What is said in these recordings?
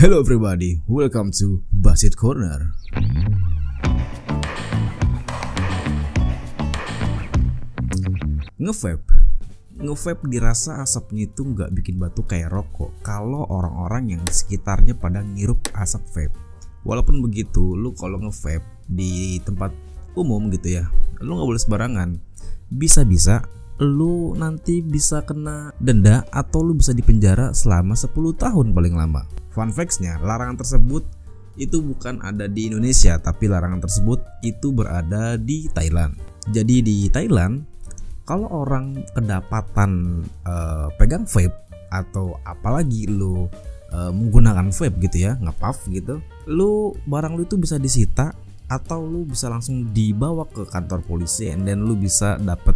Hello everybody, welcome to Basit Corner. Nge-vape dirasa asapnya itu nggak bikin batuk kayak rokok kalau orang-orang yang di sekitarnya pada ngirup asap vape. Walaupun begitu, lu kalau nge-vape di tempat umum gitu ya, lu nggak boleh sembarangan. Bisa-bisa lu nanti bisa kena denda atau lu bisa dipenjara selama 10 tahun paling lama. Fun facts-nya, larangan tersebut itu bukan ada di Indonesia, tapi larangan tersebut itu berada di Thailand. Jadi di Thailand, kalau orang kedapatan pegang vape atau apalagi lu menggunakan vape gitu ya, nge-puff gitu, barang lu itu bisa disita atau lu bisa langsung dibawa ke kantor polisi, and then lu bisa dapat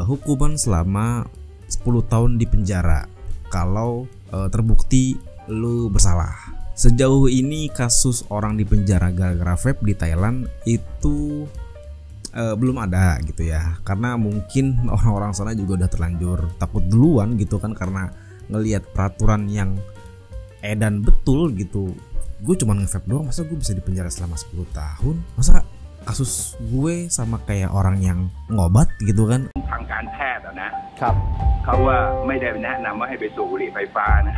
hukuman selama 10 tahun di penjara kalau terbukti lu bersalah. Sejauh ini kasus orang di penjara gara-gara vape di Thailand itu belum ada gitu ya, karena mungkin orang-orang sana juga udah terlanjur takut duluan gitu kan, karena ngelihat peraturan yang edan betul gitu. Gue cuma nge-vape doang, masa gue bisa dipenjara selama 10 tahun? Masa kasus gue sama kayak orang yang ngobat gitu kan? ทางการแพทย์นะครับเขาว่าไม่ได้แนะนำว่าให้ไปสูบบุหรี่ไฟฟ้านะ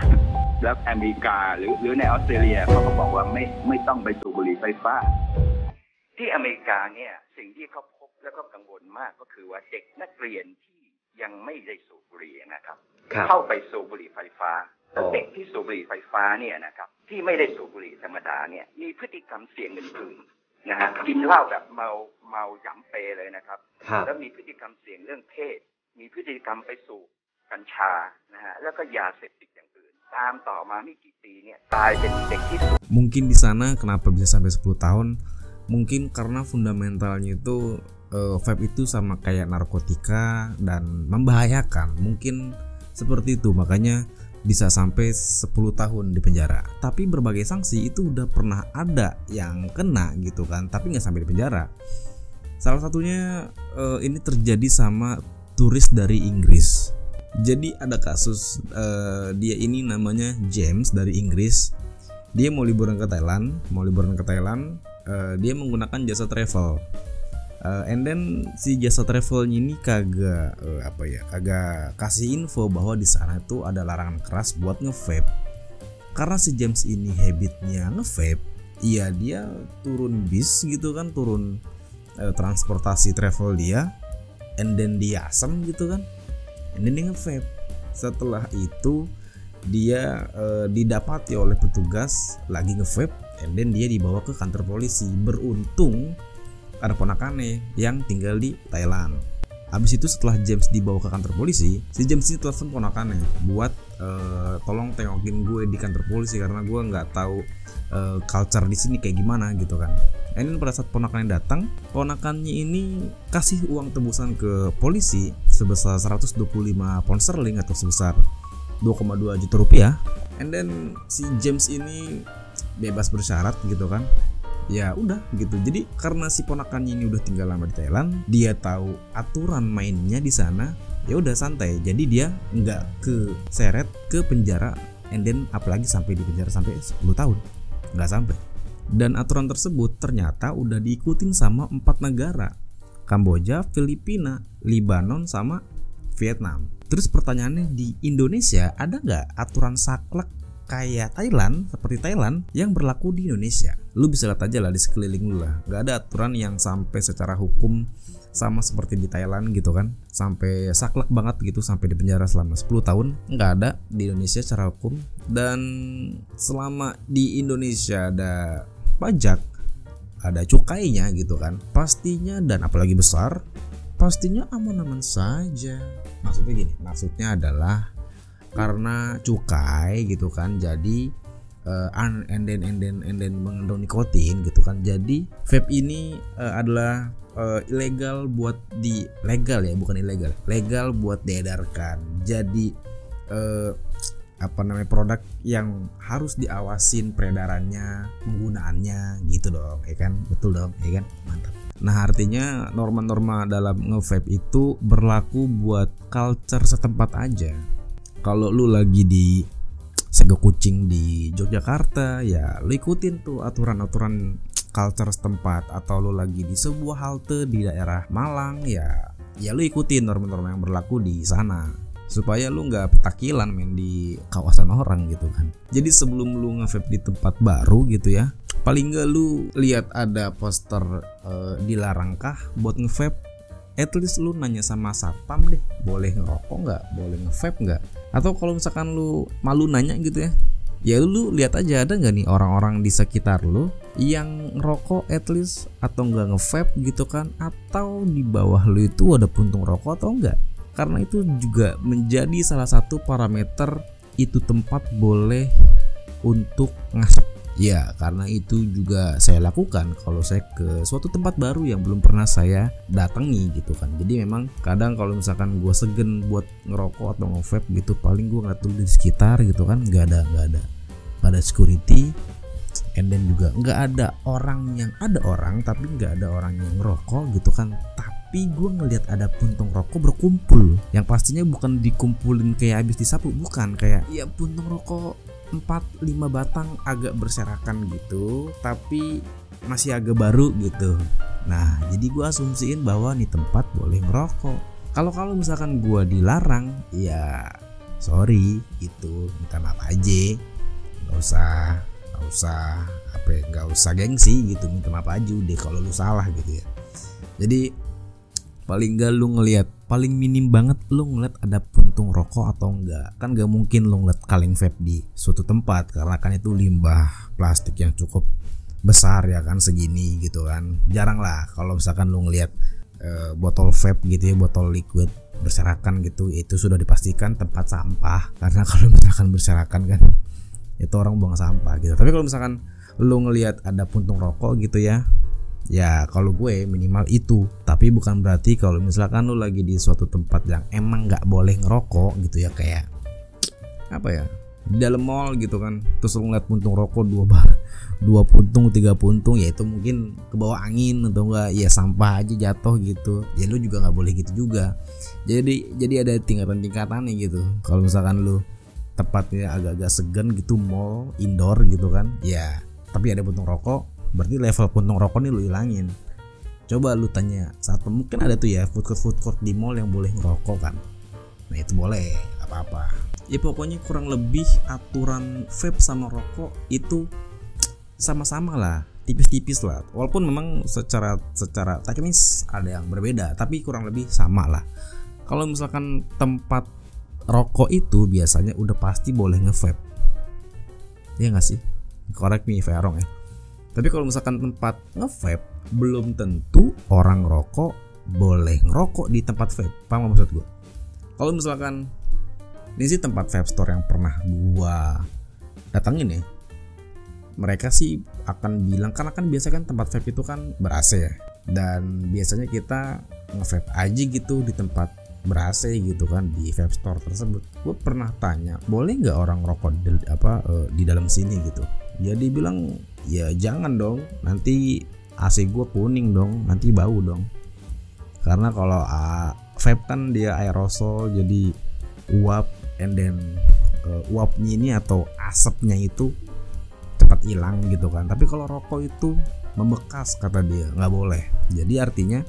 แล้วอเมริกาหรือในออสเตรเลียเขาก็บอกว่าไม่ต้องไปสูบบุหรี่ไฟฟ้าที่อเมริกาเนี่ยสิ่งที่เขาพบแล้วก็กังวลมากก็คือว่าเด็กนักเรียนที่ยังไม่ได้สูบบุหรี่นะครับเข้าไปสูบบุหรี่ไฟฟ้าแล้วเด็กที่สูบบุหรี่ไฟฟ้าเนี่ยนะครับที่ไม่ได้สูบบุหรี่ธรรมดาเนี่ยมีพฤติกรรมเสี่ยงอื่นๆนะฮะกินเหล้าแบบเมาหยำเปเลยนะครับแล้วมีพฤติกรรมเสี่ยงเรื่องเพศมีพฤติกรรมไปสูบกัญชานะฮะแล้วก็ยาเสพติดอย่างอื่นตามต่อมาไม่กี่ปีเนี่ยตายเป็นเด็กที่สูบ Mungkin di sana kenapa bisa sampai 10 tahun? Mungkin karena fundamentalnya itu vape itu sama kayak narkotika dan membahayakan. Mungkin seperti itu, makanya bisa sampai 10 tahun di penjara. Tapi berbagai sanksi itu udah pernah ada yang kena gitu kan, tapi nggak sampai di penjara. Salah satunya ini terjadi sama turis dari Inggris. Jadi ada kasus dia ini namanya James dari Inggris. Dia mau liburan ke Thailand, dia menggunakan jasa travel. And then si jasa travelnya ini kagak kasih info bahwa di sana tuh ada larangan keras buat nge-vape. Karena si James ini habitnya nge-vape, iya dia turun bis gitu kan, turun transportasi travel dia, and then dia asem gitu kan, and then dia nge-vape. Setelah itu dia didapati oleh petugas lagi nge-vape, and then dia dibawa ke kantor polisi. Beruntung ada ponakannya yang tinggal di Thailand. Habis itu setelah James dibawa ke kantor polisi, si James ini telepon ponakannya buat tolong tengokin gue di kantor polisi karena gue nggak tahu culture di sini kayak gimana gitu kan. Dan pada saat ponakannya datang, ponakannya ini kasih uang tebusan ke polisi sebesar 125 pound sterling atau sebesar 2,2 juta rupiah. And then si James ini bebas bersyarat gitu kan. Ya udah gitu. Jadi karena si ponakannya ini udah tinggal lama di Thailand, dia tahu aturan mainnya di sana, ya udah santai. Jadi dia nggak keseret ke penjara, and then apalagi sampai di penjara sampai 10 tahun, nggak sampai. Dan aturan tersebut ternyata udah diikutin sama 4 negara: Kamboja, Filipina, Lebanon, sama Vietnam. Terus pertanyaannya, di Indonesia ada nggak aturan saklek kayak Thailand, seperti Thailand yang berlaku di Indonesia? Lu bisa lihat aja lah di sekeliling lu lah, nggak ada aturan yang sampai secara hukum sama seperti di Thailand gitu kan, sampai saklek banget gitu, sampai di penjara selama 10 tahun. Nggak ada di Indonesia secara hukum. Dan selama di Indonesia ada pajak, ada cukainya gitu kan, pastinya, dan apalagi besar, pastinya aman-aman saja. Maksudnya gini, maksudnya adalah karena cukai gitu kan, jadi and then mengandung nikotin gitu kan, jadi vape ini adalah ilegal buat legal buat diedarkan. Jadi produk yang harus diawasin peredarannya, penggunaannya gitu dong, ya kan? Betul dong, ya kan? Mantap. Nah, artinya norma-norma dalam nge-vape itu berlaku buat culture setempat aja. Kalau lu lagi di sego kucing di Yogyakarta, ya lu ikutin tuh aturan-aturan culture setempat. Atau lu lagi di sebuah halte di daerah Malang, ya lu ikutin norma-norma yang berlaku di sana, supaya lu nggak petakilan main di kawasan orang gitu kan. Jadi sebelum lu nge-vape di tempat baru gitu ya, paling nggak lu lihat ada poster dilarangkah buat nge-vape, at least lu nanya sama satpam deh, boleh ngerokok nggak, boleh nge-vape nggak. Atau kalau misalkan lu malu nanya gitu ya lu lihat aja ada nggak nih orang-orang di sekitar lu yang ngerokok at least, atau nggak nge-vape gitu kan, atau di bawah lu itu ada puntung rokok atau enggak. Karena itu juga menjadi salah satu parameter itu tempat boleh untuk ngasep. Ya, karena itu juga saya lakukan kalau saya ke suatu tempat baru yang belum pernah saya datangi gitu kan. Jadi memang kadang kalau misalkan gue segen buat ngerokok atau nge-vape gitu, paling gue ngeliat dulu di sekitar gitu kan, nggak ada security, and then juga nggak ada orang tapi nggak ada orang yang ngerokok gitu kan. Tapi gue ngelihat ada puntung rokok berkumpul, yang pastinya bukan dikumpulin kayak habis disapu, bukan, kayak ya puntung rokok 4-5 batang agak berserakan gitu, tapi masih agak baru gitu. Nah, jadi gue asumsiin bahwa nih tempat boleh ngerokok. Kalau misalkan gue dilarang, ya sorry gitu, minta maaf aja, nggak usah gengsi gitu, minta maaf aja deh kalau lu salah gitu ya. Jadi paling enggak lu ngelihat, paling minim banget lu ngeliat ada puntung rokok atau enggak. Kan gak mungkin lu ngeliat kaleng vape di suatu tempat, karena kan itu limbah plastik yang cukup besar ya kan, segini gitu kan. Jarang lah kalau misalkan lu ngeliat botol vape gitu ya, botol liquid berserakan gitu, itu sudah dipastikan tempat sampah. Karena kalau misalkan berserakan kan itu orang buang sampah gitu. Tapi kalau misalkan lu ngelihat ada puntung rokok gitu ya kalau gue minimal itu. Tapi bukan berarti kalau misalkan lu lagi di suatu tempat yang emang nggak boleh ngerokok gitu ya, kayak apa ya, di dalam mall gitu kan, terus lu ngeliat puntung rokok 2 puntung 3 puntung, ya itu mungkin ke bawah angin atau enggak ya sampah aja jatuh gitu, ya lu juga nggak boleh gitu juga. Jadi ada tingkatan-tingkatannya gitu. Kalau misalkan lu tepatnya agak-agak segan gitu, mall indoor gitu kan, ya tapi ada puntung rokok, berarti level puntung rokok nih lu hilangin. Coba lu tanya saat mungkin ada tuh ya food court di mall yang boleh ngerokok kan, nah itu boleh, gak apa-apa. Ya pokoknya kurang lebih aturan vape sama rokok itu sama-sama lah, tipis-tipis lah, walaupun memang secara teknis ada yang berbeda, tapi kurang lebih sama lah. Kalau misalkan tempat rokok itu biasanya udah pasti boleh nge-vape, ya nggak sih? Correct me if I wrong ya. Tapi kalau misalkan tempat nge-vape, belum tentu orang rokok boleh ngerokok di tempat vape. Paham maksud gue? Kalau misalkan ini sih tempat vape store yang pernah gua datangin ya, mereka sih akan bilang, karena kan biasanya kan tempat vape itu kan ber-AC ya, dan biasanya kita nge-vape aja gitu di tempat ber-AC gitu kan, di vape store tersebut. Gue pernah tanya, boleh nggak orang rokok di dalam sini gitu? Ya dibilang, ya jangan dong, nanti AC gue kuning dong, nanti bau dong. Karena kalau vape kan dia aerosol, jadi uap, and then uapnya ini atau asapnya itu cepat hilang gitu kan. Tapi kalau rokok itu membekas, kata dia, nggak boleh. Jadi artinya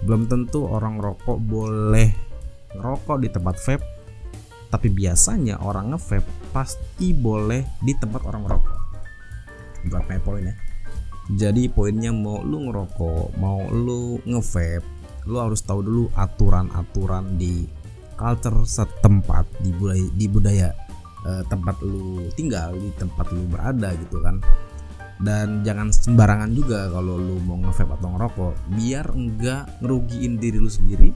belum tentu orang rokok boleh ngerokok di tempat vape, tapi biasanya orang nge-vape pasti boleh di tempat orang ngerokok. Buat my point ya. Jadi poinnya, mau lu ngerokok, mau lu nge-vape, lu harus tahu dulu aturan-aturan di culture setempat, di budaya tempat lu tinggal, di tempat lu berada gitu kan. Dan jangan sembarangan juga kalau lu mau nge-vape atau ngerokok, biar enggak ngerugiin diri lu sendiri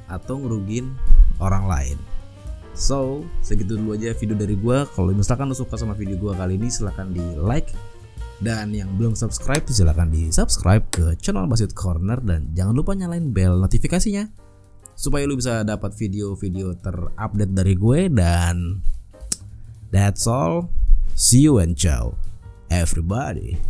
atau ngerugiin orang lain. So, segitu dulu aja video dari gua. Kalau misalkan lu suka sama video gua kali ini, silahkan di like, dan yang belum subscribe silahkan di subscribe ke channel Basit Corner, dan jangan lupa nyalain bel notifikasinya supaya lu bisa dapat video-video terupdate dari gue. Dan that's all, see you and ciao everybody.